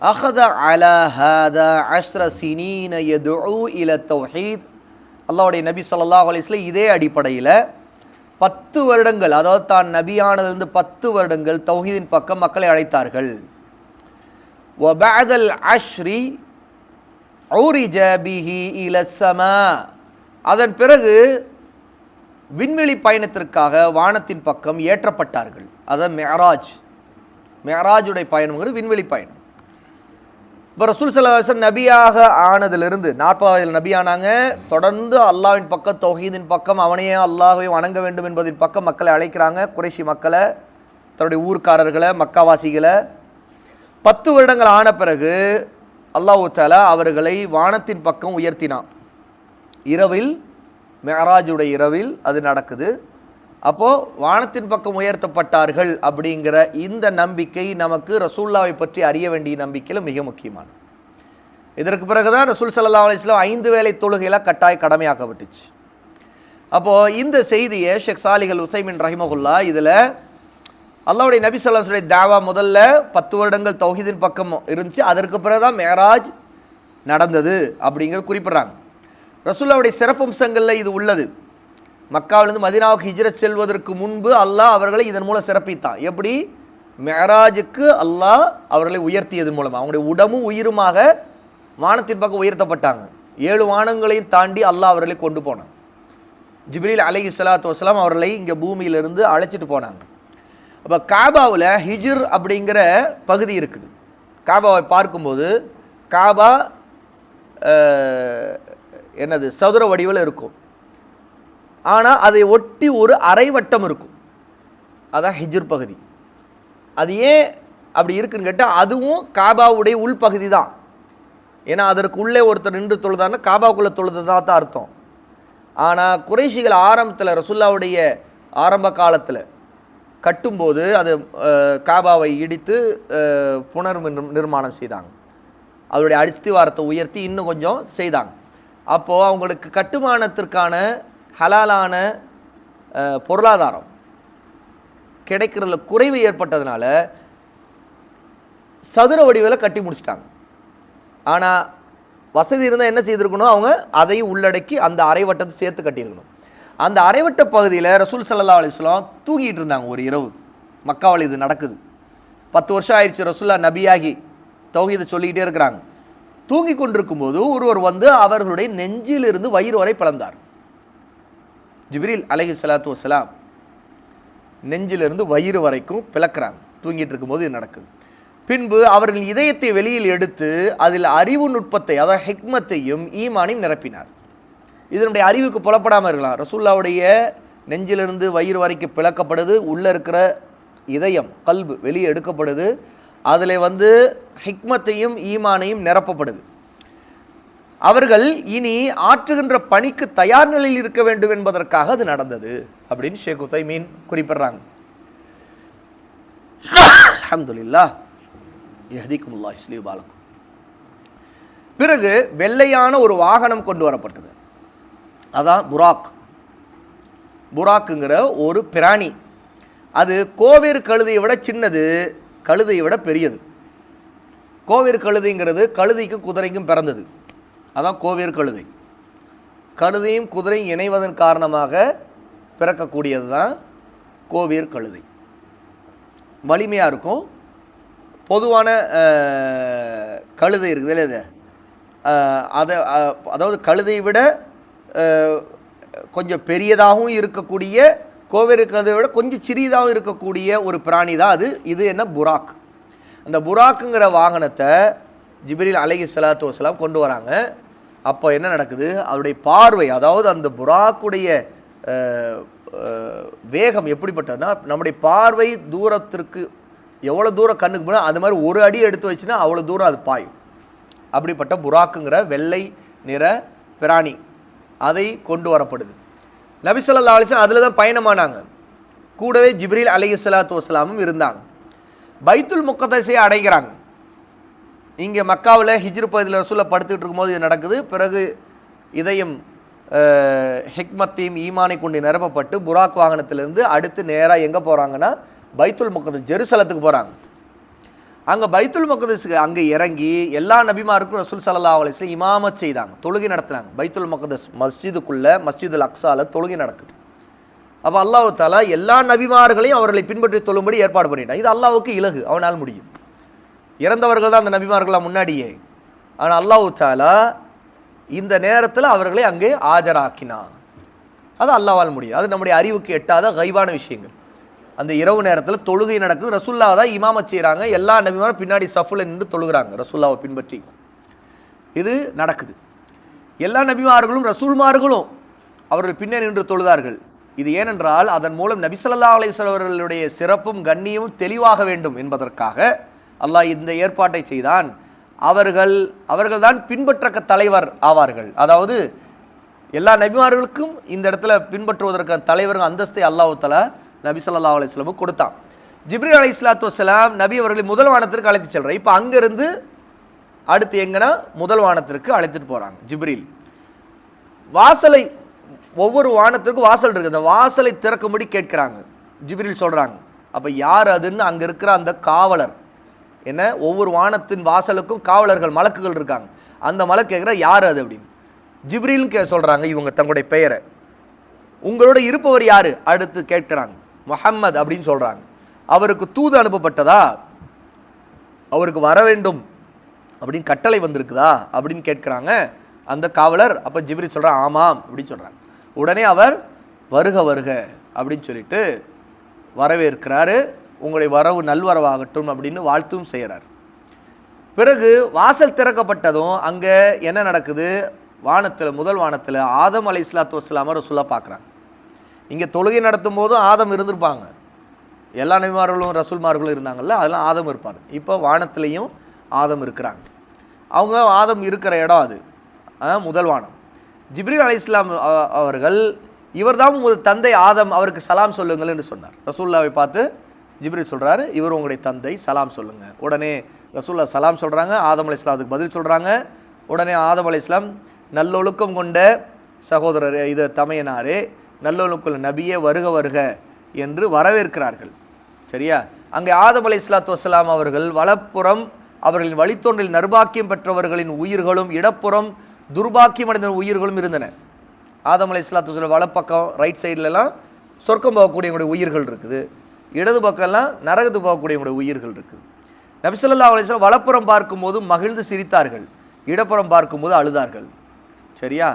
அஹத அலா ஹாதா அஷ்ர சினீன யதுஉ இல தௌஹீத். அல்லாஹ்வுடைய நபி ஸல்லல்லாஹு அலைஹி வஸல்லம் இதே அடிப்படையில் 10 வருடங்கள், அதாவது தான் நபியானதிலிருந்து 10 வருடங்கள் தௌஹீதின் பக்கம் மக்களை அழைத்தார்கள். வபஅதல் அஷ்ரி உரிஜ பிஹி இல ஸமா. அதன் பிறகு விண்வெளி பயணத்திற்காக வானத்தின் பக்கம் ஏற்றப்பட்டார்கள். அதான் மெஹராஜ். மெஹராஜுடைய பயணம்ங்கிறது விண்வெளி பயணம். இப்போ ரசூல் ஸல்லல்லாஹு அலைஹி வஸல்லம் நபியாக ஆனதிலிருந்து 40 வயதில் நபியானாங்க. தொடர்ந்து அல்லாஹ்வின் பக்கம், தௌஹீதின் பக்கம், அவனையே அல்லாஹ்வை வணங்க வேண்டும் என்பதின் பக்கம் மக்களை அழைக்கிறாங்க. குறைஷி மக்களை, தன்னுடைய ஊர்க்காரர்களை, மக்காவாசிகளை. 10 வருடங்கள் ஆன பிறகு அல்லாஹ் தஆலா அவர்களை வானத்தின் பக்கம் உயர்த்தினான். இரவில், மெஹராஜுடைய இரவில் அது நடக்குது. அப்போது வானத்தின் பக்கம் உயர்த்தப்பட்டார்கள் அப்படிங்கிற இந்த நம்பிக்கை நமக்கு ரசூலுல்லாவை பற்றி அறிய வேண்டிய நம்பிக்கையில் மிக முக்கியமானது. இதற்கு பிறகு தான் ரசூல் ஸல்லல்லாஹு அலைஹி வஸல்லம் 5 வேளை தொழுகையில் கட்டாய கடமையாக்கப்பட்டுச்சு. அப்போது இந்த செய்தியை ஷேக் சாலிஹ் அல் உஸைமீன் ரஹிமஹுல்லா இதில் அல்லாஹ்வுடைய நபி ஸல்லல்லாஹு அலைஹி வஸல்லம் தாவா முதல்ல 10 வருடங்கள் தௌஹீதின் பக்கம் இருந்துச்சு. அதற்கு பிறகு தான் மெஹராஜ் நடந்தது அப்படிங்கிறது குறிப்பிட்றாங்க. ரசூலுல்லாவுடைய சிறப்பம்சங்களில் இது உள்ளது. மக்காவிலிருந்து மதீனாவுக்கு ஹிஜ்ரத் செல்வதற்கு முன்பு அல்லாஹ் அவர்களை இதன் மூலம் சிறப்பித்தான். எப்படி? மெஹராஜுக்கு அல்லாஹ் அவர்களை உயர்த்தியதன் மூலமாக அவங்களுடைய உடம்பும் உயிருமாக வானத்தின் பக்கம் உயர்த்தப்பட்டாங்க. 7 வானங்களையும் தாண்டி அல்லாஹ் அவர்களை கொண்டு போனான். ஜிப்ரீல் அலைஹிஸ்ஸலாத்து வஸ்ஸலாம் அவர்களை இங்கே பூமியிலிருந்து அழைச்சிட்டு போனாங்க. அப்போ காபாவில் ஹிஜ்ர் அப்படிங்கிற பகுதி இருக்குது. காபாவை பார்க்கும்போது காபா என்னது சதுர வடிவில் இருக்கும். ஆனால் அதை ஒட்டி ஒரு அரைவட்டம் இருக்கும். அதான் ஹிஜ்ர் பகுதி. அது ஏன் அப்படி இருக்குன்னு கேட்டால் அதுவும் காபாவுடைய உள்பகுதி தான். ஏன்னா அதற்கு உள்ளே ஒருத்தர் நின்று தொழுதாருன்னா காபாவுக்குள்ளே தொழுதுதான் தான் அர்த்தம். ஆனால் குறைஷிகள் ஆரம்பத்தில் ரசூலுல்லாவுடைய ஆரம்ப காலத்தில் கட்டும்போது அது காபாவை இடித்து புனர் நிர்மாணம் செய்தாங்க. அதோடைய அடிஸ்திவாரத்தை உயர்த்தி இன்னும் கொஞ்சம் செய்தாங்க. அப்போது அவங்களுக்கு கட்டுமானத்திற்கான ஹலாலான பொருளாதாரம் கிடைக்கிறதுல குறைவு ஏற்பட்டதுனால சதுர வடிவில் கட்டி முடிச்சிட்டாங்க. ஆனால் வசதி இருந்தால் என்ன செய்திருக்கணும், அவங்க அதையும் உள்ளடக்கி அந்த அரைவட்டத்தை சேர்த்து கட்டியிருக்கணும். அந்த அரைவட்ட பகுதியில் ரசூல் ஸல்லல்லாஹு அலைஹி வஸல்லம் தூங்கிட்டு இருந்தாங்க ஒரு இரவு. மக்காவில் இது நடக்குது. 10 வருஷம் ஆயிடுச்சு ரசூல்லா நபியாகி தௌஹீதை சொல்லிக்கிட்டே இருக்கிறாங்க. தூங்கி கொண்டிருக்கும்போது ஒருவர் வந்து அவர்களுடைய நெஞ்சிலிருந்து வயிறு வரை பிளந்தார். ஜிப்ரீல் அலைஹிஸ்ஸலாத்து வஸ்ஸலாம் நெஞ்சிலிருந்து வயிறு வரைக்கும் பிளக்கிறாங்க. தூங்கிட்டு இருக்கும்போது இது நடக்குது. பின்பு அவர்கள் இதயத்தை வெளியில் எடுத்து அதில் அறிவு நுட்பத்தை, அதாவது ஹிக்மத்தையும் ஈமானையும் நிரப்பினார். இதனுடைய அறிவுக்கு புலப்படாமல் இருக்கலாம். ரசூலுல்லாவுடைய நெஞ்சிலிருந்து வயிறு வரைக்கும் பிளக்கப்படுது. உள்ளே இருக்கிற இதயம் கல்பு வெளியே எடுக்கப்படுது. அதில் வந்து ஹிக்மத்தையும் ஈமானையும் நிரப்பப்படுது. அவர்கள் இனி ஆற்றுகின்ற பணிக்கு தயார் நிலையில் இருக்க வேண்டும் என்பதற்காக அது நடந்தது அப்படின்னு ஷேக் உஸைமீன் குறிப்பிடுறாங்க. அல்ஹம்துலில்லாஹ் யஹ்திகுமுல்லாஹ் யுஸ்லிஹு பாலக்கும். பிறகு வெள்ளையான ஒரு வாகனம் கொண்டு வரப்பட்டது. அதான் புராக். புராக்குங்கிற ஒரு பிராணி. அது கோவேறு கழுதையை விட சின்னது, கழுதையை விட பெரியது. கோவேறு கழுதைங்கிறது கழுதைக்கும் குதிரைக்கும் பிறந்தது. அதான் கோவேறு கழுதை. கழுதையும் குதிரையும் இணைவதன் காரணமாக பிறக்கக்கூடியது தான் கோவேறு கழுதை. வலிமையாக இருக்கும். பொதுவான கழுதை இருக்குது இல்லையா, அதை அதாவது கழுதையை விட கொஞ்சம் பெரியதாகவும் இருக்கக்கூடிய, கோவேறு கழுதையை விட கொஞ்சம் சிறியதாகவும் இருக்கக்கூடிய ஒரு பிராணி தான் அது. இது என்ன? புராக். அந்த புராக்குங்கிற வாகனத்தை ஜிப்ரீல் அலைஹிஸ்ஸலாத்து வஸ்ஸலாம் கொண்டு வராங்க. அப்போ என்ன நடக்குது, அதோடைய பார்வை, அதாவது அந்த புராக்குடைய வேகம் எப்படிப்பட்டதுன்னா, நம்முடைய பார்வை தூரத்திற்கு எவ்வளோ தூரம் கண்ணுக்கு போனால் அது மாதிரி ஒரு அடி எடுத்து வச்சுன்னா அவ்வளோ தூரம் அது பாயும். அப்படிப்பட்ட புராக்குங்கிற வெள்ளை நிற பிராணி அதை கொண்டு வரப்படுது. நபி ஸல்லல்லாஹு அலைஹி வஸல்லம் அதில் தான் பயணமானாங்க. கூடவே ஜிப்ரீல் அலைஹிஸ்ஸலாத்து வஸ்ஸலாமும் இருந்தாங்க. பைத்துல் முக்கத்தஸை அடைகிறாங்க. இங்கே மக்காவில் ஹிஜ்ர் பகுதியில் ரசூலுல்லாஹ் படுத்துக்கிட்டு இருக்கும்போது இது நடக்குது. பிறகு இதயம் ஹிக்மத்தையும் ஈமானை கொண்டு நிரப்பப்பட்டு புராக் வாகனத்திலிருந்து அடுத்து நேராக எங்கே போகிறாங்கன்னா பைத்துல் முக்கத்தஸ், ஜெருசலத்துக்கு போகிறாங்க. அங்கே பைத்துல் மக்தஸுக்கு அங்கே இறங்கி எல்லா நபிமாருக்கும் ரசூல் ஸல்லல்லாஹு அலைஹி வஸல்லம் இமாமத் செய்தாங்க, தொழுகை நடத்துனாங்க. பைத்துல் மக்தஸ் மஸ்ஜிதுக்குள்ள மஸ்ஜிதுல் அக்ஸால தொழுகை நடக்குது. அப்போ அல்லாஹ் தஆலா எல்லா நபிமார்களையும் அவர்களை பின்பற்றி தொழும்படி ஏற்பாடு பண்ணிட்டான். இது அல்லாஹ்வுக்கு இலகு, அவனால் முடியும். இறந்தவர்கள் தான் அந்த நபிமார்களாம் முன்னாடியே. ஆனால் அல்லாஹ் தஆலா இந்த நேரத்தில் அவர்களை அங்கே ஆஜராக்கினான். அது அல்லாஹ்வால் முடியும். அது நம்முடைய அறிவுக்கு எட்டாத கைபான விஷயங்கள். அந்த இரவு நேரத்தில் தொழுகை நடக்குது, ரசூலுல்லாஹ் தான் இமாமத் செய்கிறாங்க, எல்லா நபிமாரும் பின்னாடி சஃப்ல நின்று தொழுகிறாங்க ரசூலுல்லாஹ்வை பின்பற்றி. இது நடக்குது. எல்லா நபிமார்களும் ரசூல்மார்களும் அவர்கள் பின்னே நின்று தொழுதார்கள். இது ஏனென்றால் அதன் மூலம் நபி ஸல்லல்லாஹு அலைஹி வஸல்லம் அவர்களுடைய சிறப்பும் கண்ணியமும் தெளிவாக வேண்டும் என்பதற்காக அல்லாஹ் இந்த ஏற்பாட்டை செய்தான். அவர்கள்தான் பின்பற்றக்க தலைவர் ஆவார்கள். அதாவது எல்லா நபிமார்களுக்கும் இந்த இடத்துல பின்பற்றுவதற்கான தலைவர்கள் அந்தஸ்தை அல்லாஹ் தஆலா நபி ஸல்லல்லாஹு அலைஹி வஸல்லம் கொடுத்தான். ஜிப்ரீல் அலைஹிஸ்ஸலாத்து வஸ்ஸலாம் நபி அவர்களை முதல் வானத்திற்கு அழைத்து செல்றார். இப்போ அங்கிருந்து அடுத்து எங்கன்னா முதல் வானத்திற்கு அழைத்துட்டு போறாங்க ஜிப்ரீல். வாசலை ஒவ்வொரு வானத்திற்கும் வாசல் இருக்குது, அந்த வாசலை திறக்கும்படி கேட்கிறாங்க. ஜிப்ரீல் சொல்றாங்க. அப்ப யார் அதுன்னு அங்க இருக்கிற அந்த காவலர், என்ன ஒவ்வொரு வானத்தின் வாசலுக்கும் காவலர்கள் மலக்குகள் இருக்காங்க. அந்த மலக்கு கேட்குற யார் அது அப்படின்னு. ஜிப்ரீல் சொல்றாங்க இவங்க தங்களுடைய பெயரை. உங்களோட இருப்பவர் யாரு அடுத்து கேட்கிறாங்க. முஹம்மது அப்படின்னு சொல்றாங்க. அவருக்கு தூது அனுப்பப்பட்டதா, அவருக்கு வர வேண்டும் அப்படின்னு கட்டளை வந்திருக்குதா அப்படின்னு கேட்கிறாங்க அந்த காவலர். அப்ப ஜிப்ரீல் சொல்றாங்க ஆமாம் அப்படின்னு சொல்றாங்க. உடனே அவர் வருக வருக அப்படின்னு சொல்லிட்டு வரவேற்கிறாரு. உங்களுடைய வரவு நல்வரவாகட்டும் அப்படின்னு வாழ்த்தும் செய்கிறார். பிறகு வாசல் திறக்கப்பட்டதும் அங்கே என்ன நடக்குது, வானத்தில் முதல் வானத்தில் ஆதம் அலைஹிஸ்ஸலாத்து வஸ்ஸலாம் ரசூலுல்லாஹ் பார்க்குறாங்க. இங்கே தொழுகை நடத்தும் போதும் ஆதம் இருந்திருப்பாங்க, எல்லா நபிமார்களும் ரசூல்மார்களும் இருந்தாங்கல்ல, அதெல்லாம் ஆதம் இருப்பார். இப்போ வானத்திலையும் ஆதம் இருக்கிறாங்க. அவங்க ஆதம் இருக்கிற இடம் அது முதல் வானம். ஜிப்ரீல் அலைஹிஸ்ஸலாம் அவர்கள் இவர்தான் உங்கள் தந்தை ஆதம், அவருக்கு சலாம் சொல்லுங்கள் என்று சொன்னார். ரசூலுல்லாஹ்வை பார்த்து ஜிப்ரீல் சொல்கிறாரு இவர் உங்களுடைய தந்தை, சலாம் சொல்லுங்க. உடனே ரசூலுல்லாஹ் சலாம் சொல்கிறாங்க, ஆதம் அலைஹிஸ்ஸலாத்துக்கு பதில் சொல்கிறாங்க. உடனே ஆதம் அலைஹிஸ்ஸலாம் நல்லொழுக்கம் கொண்ட சகோதரர் இது தமையனாரே, நல்லொழுக்கம் நபியே வருக வருக என்று வரவேற்கிறார்கள். சரியா? அங்கே ஆதம் அலைஹிஸ்ஸலாத்து வஸ்ஸலாம் அவர்கள் வலப்புறம் அவர்களின் வழித்தோன்றலில் நர்பாக்கியம் பெற்றவர்களின் உயிர்களும், இடப்புறம் துர்பாக்கியம் அடைந்த உயிர்களும் இருந்தன. ஆதம் அலைஹிஸ்ஸலாத்து வஸ்ஸலாம் வலப்பக்கம் ரைட் சைட்லலாம் சொர்க்கம் போகக்கூடியவங்களுடைய உயிர்கள் இருக்குது, இடது பக்கம்லாம் நரகத்து போகக்கூடியவங்களுடைய உயிர்கள் இருக்குது. நபி ஸல்லல்லாஹு அலைஹி வஸல்லம் வலப்புறம் பார்க்கும்போது மகிழ்ந்து சிரித்தார்கள், இடப்புறம் பார்க்கும்போது அழுதார்கள். சரியா?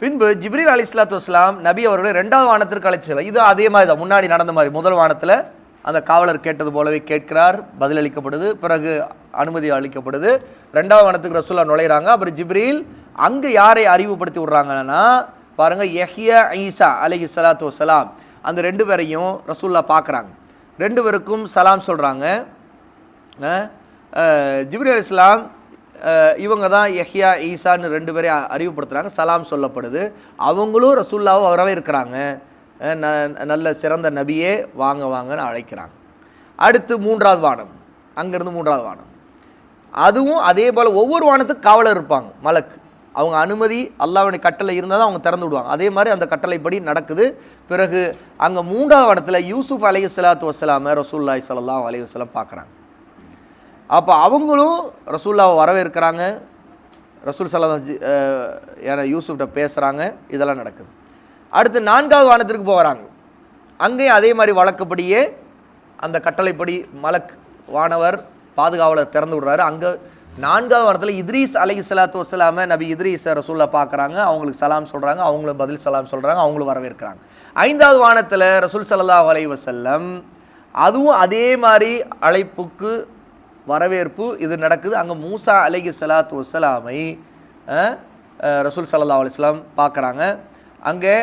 பின்பு ஜிப்ரீல் அலைஹிஸ்ஸலாத்து வஸ்ஸலாம் நபி அவர்களை ரெண்டாவது வானத்திற்கு அழைத்து செல்ல. இது அதே மாதிரி தான் முன்னாடி நடந்த மாதிரி. முதல் வானத்தில் அந்த காவலர் கேட்டது போலவே கேட்கிறார், பதிலளிக்கப்படுது, பிறகு அனுமதி அளிக்கப்படுது. ரெண்டாவது வானத்துக்கு ரசூலுல்லாஹ் நுழைகிறாங்க. அப்புறம் ஜிப்ரீல் அங்கே யாரை அறிவுப்படுத்தி விட்றாங்கன்னா பாருங்க, யஹ்யா ஈசா அலைஹிஸ்ஸலாத்து வஸ்ஸலாம் அந்த ரெண்டு பேரையும் ரசூலுல்லாஹ் பார்க்குறாங்க. ரெண்டு பேருக்கும் சலாம் சொல்கிறாங்க. ஜிப்ரீல் அலைஹிஸ்ஸலாம் இவங்க தான் யஹ்யா ஈசான்னு ரெண்டு பேரையும் அறிவுப்படுத்துகிறாங்க, சலாம் சொல்லப்படுது. அவங்களும் ரசூலுல்லாஹ்வை வரவேற்கிறாங்க. நல்ல சிறந்த நபியே வாங்க வாங்கன்னு அழைக்கிறாங்க. அடுத்து மூன்றாவது வானம், அங்கேருந்து மூன்றாவது வானம். அதுவும் அதே போல் ஒவ்வொரு வானத்துக்கு காவலர் இருப்பாங்க, மலக்கு. அவங்க அனுமதி அல்லாஹ்வுடைய கட்டளை இருந்தால் தான் அவங்க திறந்து விடுவாங்க. அதே மாதிரி அந்த கட்டளைப்படி நடக்குது. பிறகு அங்கே மூன்றாவது வானத்தில் யூசுப் அலைஹிஸ்ஸலாத்து வஸ்ஸலாம் ரசூலுல்லாஹி ஸல்லல்லாஹு அலைஹி வஸல்லம் பார்க்குறாங்க. அப்போ அவங்களும் ரசூலுல்லாஹ்வை வரவேற்கிறாங்க. ரசூல் ஸல்லல்லாஹு யூசுஃப்கிட்ட பேசுகிறாங்க. இதெல்லாம் நடக்குது. அடுத்து நான்காவது வானத்திற்கு போகிறாங்க. அங்கேயும் அதே மாதிரி வழக்கப்படியே அந்த கட்டளைப்படி மலக் வானவர் பாதுகாவலர் திறந்து விடுறாரு. அங்கே நான்காவது வானத்தில் இத்ரீஸ் அலைஹிஸ்ஸலாத்து வஸ்ஸலாம் நபி இத்ரீஸை ரசூலுல்லாஹ் பார்க்குறாங்க, அவங்களுக்கு சலாம் சொல்கிறாங்க, அவங்களும் பதில் சலாம் சொல்கிறாங்க, அவங்களும் வரவேற்கிறாங்க. ஐந்தாவது வானத்தில் ரசூல் ஸல்லல்லாஹு அலைஹி வஸல்லம் அதுவும் அதே மாதிரி அழைப்புக்கு வரவேற்பு இது நடக்குது. அங்கே மூசா அலைஹிஸ்ஸலாத்து வஸ்ஸலாமை ரசூல் ஸல்லல்லாஹு அலைஹி வஸல்லம் பார்க்குறாங்க. அங்கே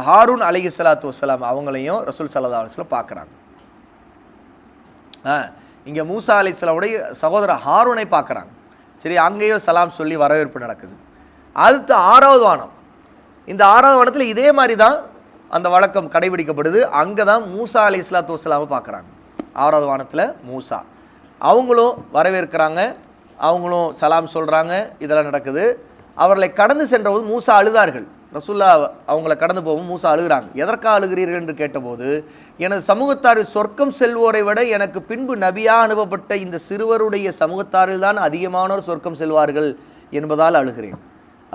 ஹாரூன் அலைஹிஸ்ஸலாத்து வஸ்ஸலாம் அவங்களையும் ரசூல் ஸல்லல்லாஹு அலைஹி வஸல்லம் பார்க்குறாங்க. இங்கே மூசா அலைஹிஸ்ஸலாமுடைய சகோதரர் ஹாரூனை பார்க்குறாங்க. சரி, அங்கேயும் சலாம் சொல்லி வரவேற்பு நடக்குது. அடுத்து ஆறாவது வானம். இந்த ஆறாவது வானத்தில் இதே மாதிரி தான் அந்த வழக்கம் கடைபிடிக்கப்படுது. அங்கே தான் மூசா அலைஹிஸ்ஸலாத்து வஸ்ஸலாமை பார்க்குறாங்க. ஆறாவது வானத்தில் மூசா அவங்களும் வரவேற்கிறாங்க, அவங்களும் சலாம் சொல்கிறாங்க. இதெல்லாம் நடக்குது. அவர்களை கடந்து சென்றபோது மூசா அழுதார்கள். ரசூல்லா அவங்கள கடந்து போகும் மூசா அழுகிறாங்க. எதற்காக அழுகிறீர்கள் என்று கேட்டபோது, எனது சமூகத்தாரில் சொர்க்கம் செல்வோரை விட எனக்கு பின்பு நபியா அனுப்பப்பட்ட இந்த சிறுவருடைய சமூகத்தாரில் தான் அதிகமானோர் சொர்க்கம் செல்வார்கள் என்பதால் அழுகிறேன்.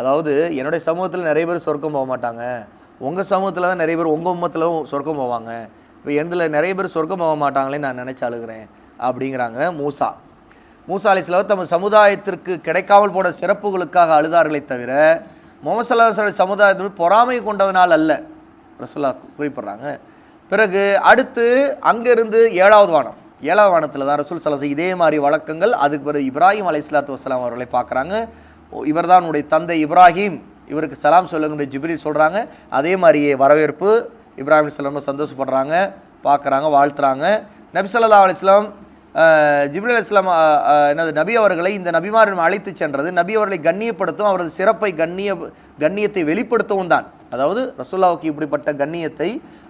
அதாவது என்னுடைய சமூகத்தில் நிறைய பேர் சொர்க்கம் போக மாட்டாங்க, உங்கள் சமூகத்தில் தான் நிறைய பேர், உங்கள் உம்மத்தில் சொர்க்கம் போவாங்க, இப்போ என்னதில் நிறைய பேர் சொர்க்கம் போக மாட்டாங்களே நான் நினச்சி அழுகிறேன் அப்படிங்கிறாங்க மூசா. மூசா அலைஹிஸ்ஸலாம் தமது சமுதாயத்திற்கு கிடைக்காமல் போன சிறப்புகளுக்காக அழுதார்களே தவிர முஹம்மது ஸல்லல்லாஹு அலைஹி வஸல்லம் சமுதாயத்தில் பொறாமை கொண்டதனால் அல்ல ரசூலுல்லாஹ் குறிப்பிட்றாங்க. பிறகு அடுத்து அங்கேருந்து ஏழாவது வானத்தில் தான் ரசூல் ஸல்லல்லாஹு அலைஹி இதே மாதிரி வழக்கங்கள். அதுக்கு பிறகு இப்ராஹிம் அலைஹிஸ்ஸலாத்து வஸ்ஸலாம் அவர்களை பார்க்குறாங்க. இவர் தான் உன்னுடைய தந்தை இப்ராஹிம், இவருக்கு சலாம் சொல்லுங்கிற ஜிப்ரீல் சொல்கிறாங்க. அதே மாதிரியே வரவேற்பு, இப்ராஹிம் அலைஹிஸ்ஸலாம் சந்தோஷப்படுறாங்க, பார்க்குறாங்க, வாழ்த்துறாங்க. நபி ஸல்லல்லாஹு அலைஹி வஸல்லம் ஜிப்ரீல் அலைஹிஸ்ஸலாம் என்னது நபி அவர்களை இந்த நபிமாரிடம் அழைத்து சென்றது நபி அவர்களை கண்ணியப்படுத்தும், அவரது சிறப்பை கண்ணியத்தை வெளிப்படுத்தவும் தான். அதாவது ரசூலுல்லாஹ்வுக்கு இப்படிப்பட்ட கண்ணியத்தை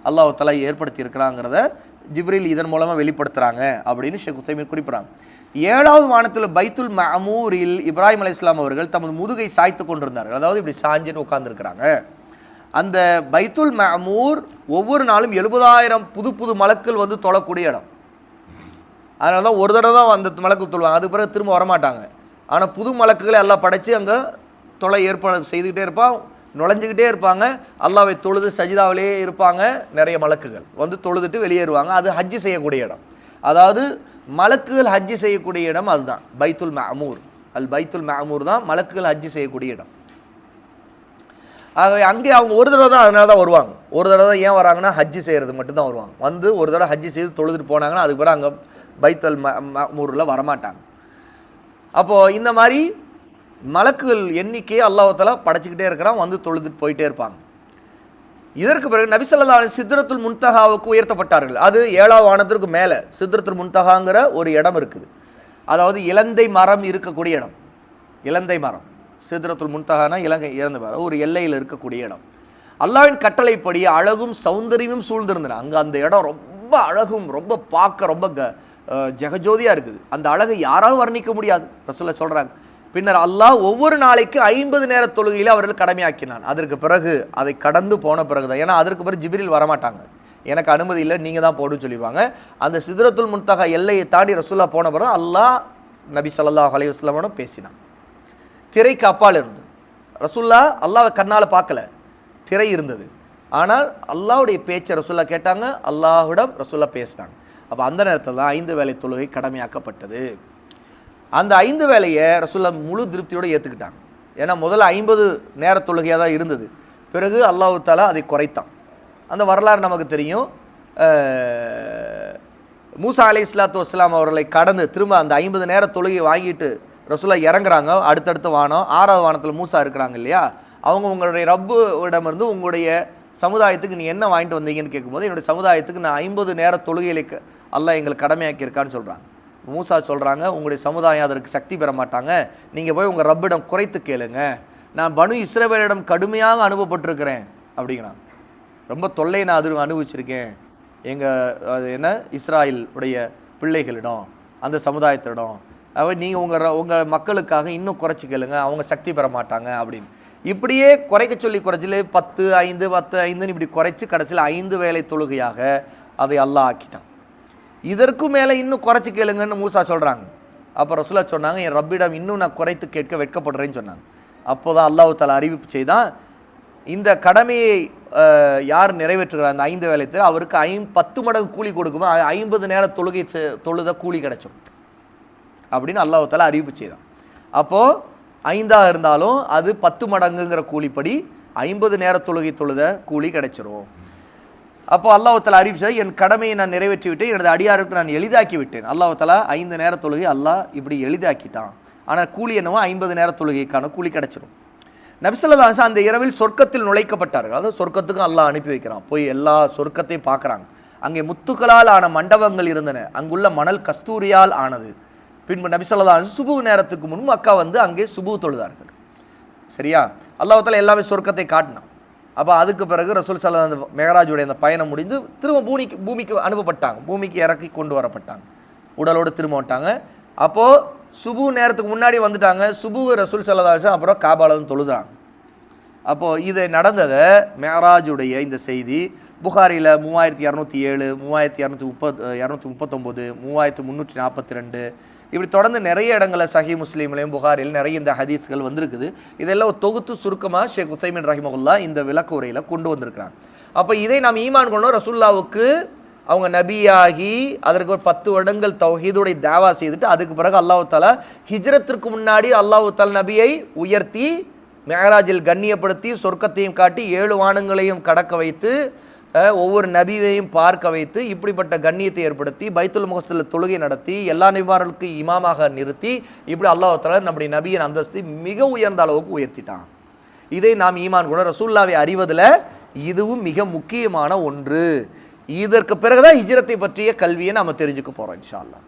அல்லாஹ் தஆலா ஏற்படுத்தி இருக்கிறாங்கிறத ஜிப்ரீல் இதன் மூலமாக வெளிப்படுத்துகிறாங்க அப்படின்னு ஷேக் உசைமீன் குறிப்பிட்றாங்க. ஏழாவது வானத்தில் பைத்துல் மஅமூரில் இப்ராஹிம் அலைஹிஸ்ஸலாம் அவர்கள் தமது முதுகை சாய்த்து கொண்டிருந்தார்கள். அதாவது இப்படி சாஞ்சுன்னு உட்கார்ந்துருக்கிறாங்க. அந்த பைத்துல் மஅமூர் ஒவ்வொரு நாளும் 70,000 புது மலக்குகள் வந்து தொழக்கூடிய இடம். அதனால தான் ஒரு தடவை தான் அந்த மலக்கு தொழுவாங்க, அதுக்கு பிறகு திரும்ப வரமாட்டாங்க. ஆனால் புது மலக்குகளை எல்லாம் படைத்து அங்கே தொலை ஏற்பாடு செய்துக்கிட்டே இருப்பான், நுழைஞ்சிக்கிட்டே இருப்பாங்க. அல்லாஹ்வை தொழுது சஜிதாவிலே இருப்பாங்க. நிறைய மலக்குகள் வந்து தொழுதுட்டு வெளியேறுவாங்க. அது ஹஜ்ஜு செய்யக்கூடிய இடம். அதாவது மலக்குகள் ஹஜ்ஜு செய்யக்கூடிய இடம் அதுதான் பைத்துல் மஅமூர். பைத்துல் மஅமூர் தான் மலக்குகள் ஹஜ்ஜு செய்யக்கூடிய இடம். ஆகவே அங்கே அவங்க ஒரு தடவை தான், அதனால தான் வருவாங்க. ஒரு தடவை தான் ஏன் வராங்கன்னா ஹஜ்ஜு செய்கிறது மட்டும்தான் வருவாங்க. வந்து ஒரு தடவை ஹஜ்ஜு செய்து தொழுதுட்டு போனாங்கன்னா அதுக்கு பிறகு அங்கே பைத்துல் மஅமூரில் வரமாட்டாங்க. அப்போது இந்த மாதிரி மலக்குகள் எண்ணிக்கையை அல்லாஹ் தஆலா படைச்சிக்கிட்டே இருக்கிறான், வந்து தொழுதுட்டு போயிட்டே இருப்பாங்க. இதற்கு பிறகு நபி ஸல்லல்லாஹு அலைஹி சித்ரத்துல் முன்தஹாவுக்கு உயர்த்தப்பட்டார்கள். அது 7ஆவது வானத்திற்கு மேலே சித்ரத்துல் முன்தஹாங்கிற ஒரு இடம் இருக்குது. அதாவது இலந்தை மரம் இருக்கக்கூடிய இடம். இலந்தை மரம் சித்ரத்துல் முன்தஹானா இலந்தை மரம் ஒரு எல்லையில் இருக்கக்கூடிய இடம். அல்லாஹ்வின் கட்டளைப்படி அழகும் சௌந்தரியமும் சூழ்ந்திருந்தன. அங்கே அந்த இடம் ரொம்ப அழகும், ரொம்ப பார்க்க ரொம்ப ஜெகஜோதியாக இருக்குது. அந்த அழகை யாராலும் வர்ணிக்க முடியாது ரசூலுல்லாஹ் சொல்கிறாங்க. பின்னர் அல்லாஹ் ஒவ்வொரு நாளைக்கு 50 நேர தொழுகையில் அவர்கள் கடமையாக்கினான். அதற்கு பிறகு அதை கடந்து போன பிறகு தான், ஏன்னா அதற்கு பிறகு ஜிப்ரீல் வரமாட்டாங்க, எனக்கு அனுமதி இல்லை, நீங்கள் தான் போடுன்னு சொல்லிடுவாங்க. அந்த சித்ரத்துல் முன்தஹா எல்லையை தாண்டி ரசூலுல்லாஹ் போன பிறகு அல்லாஹ் நபி ஸல்லல்லாஹு அலைஹி வஸல்லம் பேசினான். திரைக்கு அப்பால் இருந்து ரசூலுல்லாஹ் அல்லாஹ்வை கண்ணால் பார்க்கல, திரை இருந்தது. ஆனால் அல்லாஹ்வுடைய பேச்சை ரசூலுல்லாஹ் கேட்டாங்க, அல்லாஹ்விடம் ரசூலுல்லாஹ் பேசினாங்க. அப்போ அந்த நேரத்தில் தான் 5 வேளை தொழுகை கடமையாக்கப்பட்டது. அந்த 5 வேளையை ரசூலுல்லாஹ் முழு திருப்தியோடு ஏற்றுக்கிட்டாங்க. ஏன்னா முதல்ல 50 நேர தொழுகையாக தான் இருந்தது. பிறகு அல்லாஹ் தஆலா அதை குறைத்தான். அந்த வரலாறு நமக்கு தெரியும். மூசா அலைஹிஸ்ஸலாத்து வஸ்ஸலாம் அவர்களை கடந்து திரும்ப அந்த 50 நேர தொழுகையை வாங்கிட்டு ரசூலுல்லாஹ் இறங்குறாங்க. அடுத்தடுத்த வானம் 6ஆவது வானத்தில் மூசா இருக்கிறாங்க இல்லையா, அவங்க உங்களுடைய ரப்பிடமிருந்து உங்களுடைய சமுதாயத்துக்கு நீ என்ன வாங்கிட்டு வந்தீங்கன்னு கேட்கும்போது, என்னுடைய சமுதாயத்துக்கு நான் 50 நேர தொழுகைகளை அல்லாஹ் எங்களுக்கு கடமையாக்கியிருக்கான்னு சொல்கிறாங்க. மூசா சொல்கிறாங்க, உங்களுடைய சமுதாயம் அதற்கு சக்தி பெற மாட்டாங்க, நீங்கள் போய் உங்கள் ரப்பிடம் குறைத்து கேளுங்க, நான் பனு இஸ்ரவேலிடம் கடுமையாக அனுபவப்பட்டிருக்கிறேன் அப்படிங்கிறாங்க. ரொம்ப தொல்லை நான் அனுபவிச்சிருக்கேன் அது என்ன இஸ்ராயில் உடைய பிள்ளைகளிடம், அந்த சமுதாயத்திடம். நீங்கள் உங்கள் மக்களுக்காக இன்னும் குறைச்சி கேளுங்க, அவங்க சக்தி பெற மாட்டாங்க அப்படின்னு. இப்படியே குறைக்க சொல்லி குறைச்சிலே 10, 5, 10, 5ன்னு இப்படி குறைச்சி கடைசியில் 5 வேளை தொழுகையாக அதை அல்லாஹ் ஆக்கிட்டான். இதற்கும் மேலே இன்னும் குறைச்சி கேளுங்கன்னு மூசா சொல்கிறாங்க. அப்போ ரசூலுல்லாஹ் சொன்னாங்க, என் ரப்பிடம் இன்னும் நான் குறைத்து கேட்க வெட்கப்படுறேன்னு சொன்னாங்க. அப்போ தான் அல்லாஹ் தஆலா அறிவிப்பு செய்தான், இந்த கடமையை யார் நிறைவேற்றுகிறார் அந்த 5 வேளையத்தில் அவருக்கு 10 மடங்கு கூலி கொடுக்கும்போது 50 நேர தொழுகை தொழுத கூலி கிடைச்சிடும் அப்படின்னு அல்லாஹ் தஆலா அறிவிப்பு செய்தான். அப்போது 5ஆக இருந்தாலும் அது 10 மடங்குங்கிற கூலிப்படி 50 நேர தொழுகை தொழுத கூலி கிடைச்சிரும். அப்போ அல்லாஹ் தஆலா அறிவிச்சா, என் கடமையை நான் நிறைவேற்றி விட்டேன், எனது அடியாருக்கு நான் எளிதாக்கி விட்டேன். அல்லாஹ் தஆலா 5 நேர தொழுகை அல்லாஹ் இப்படி எளிதாக்கிட்டான். ஆனால் கூலி என்னவோ 50 நேர தொழுகைக்கான கூலி கிடைச்சிடும். நபி ஸல்லல்லாஹு அலைஹி வஸல்லம் அந்த இரவில் சொர்க்கத்தில் நுழைக்கப்பட்டார்கள். அதாவது சொர்க்கத்துக்கும் அல்லாஹ் அனுப்பி வைக்கிறான். போய் எல்லா சொர்க்கத்தையும் பார்க்குறாங்க. அங்கே முத்துக்களால் ஆன மண்டபங்கள் இருந்தன, அங்குள்ள மணல் கஸ்தூரியால் ஆனது. பின்பு நபி ஸல்லல்லாஹு அலைஹி வஸல்லம் சுபு நேரத்துக்கு முன் மக்கா வந்து அங்கே சுபு தொழுதார்கள். சரியா, அல்லாஹ் தஆலா எல்லாமே சொர்க்கத்தை காட்டினான். அப்போ அதுக்கு பிறகு ரசூல் ஸல்லல்லாஹு அலைஹி வஸல்லம் மேராஜுடைய அந்த பயணம் முடிந்து திரும்ப பூமிக்கு அனுப்பப்பட்டாங்க, பூமிக்கு இறக்கி கொண்டு வரப்பட்டாங்க, உடலோடு திரும்ப வந்துட்டாங்க. அப்போது சுபு நேரத்துக்கு முன்னாடி வந்துட்டாங்க. சுபு ரசூல் ஸல்லல்லாஹு அலைஹி வஸல்லம் அப்புறம் காபால தொழுதாங்க. அப்போது இது நடந்ததை மேராஜுடைய இந்த செய்தி புகாரில் 3207, 3239, 3342 இப்படி தொடர்ந்து நிறைய இடங்களில் சஹி முஸ்லீம்லையும் புகாரில் நிறைய இந்த ஹதீஸ்கள் வந்திருக்குது. இதெல்லாம் தொகுத்து சுருக்கமாக ஷேக் உசைமின் ரஹிமகுல்லா இந்த விளக்க உரையில் கொண்டு வந்திருக்கிறாங்க. அப்போ இதை நாம் ஈமான் கொண்டோம். ரசூல்லாவுக்கு அவங்க நபியாகி அதற்கு ஒரு 10 வருடங்கள் தௌஹீதுடைய தாவா செய்துட்டு அதுக்கு பிறகு அல்லாஹ் தாலா ஹிஜ்ரத்திற்கு முன்னாடி அல்லாஹ் தாலா நபியை உயர்த்தி மேராஜில் கண்ணியப்படுத்தி சொர்க்கத்தையும் காட்டி 7 வானங்களையும் கடக்க வைத்து ஒவ்வொரு நபியையும் பார்க்க வைத்து இப்படிப்பட்ட கண்ணியத்தை ஏற்படுத்தி பைத்துல் முகஸ்தில் தொழுகை நடத்தி எல்லா நபிமார்களுக்கு இமாமாக நிறுத்தி இப்படி அல்லாஹ் தாலா நம்முடைய நபியின் அந்தஸ்தை மிக உயர்ந்த அளவுக்கு உயர்த்திட்டான். இதை நாம் ஈமான் கூட ரசூல்லாவை அறிவதில் இதுவும் மிக முக்கியமான ஒன்று. இதற்கு பிறகுதான் ஹிஜ்ரத்தை பற்றிய கல்வியை நாம் தெரிஞ்சுக்க போகிறோம் இன்ஷா அல்லாஹ்.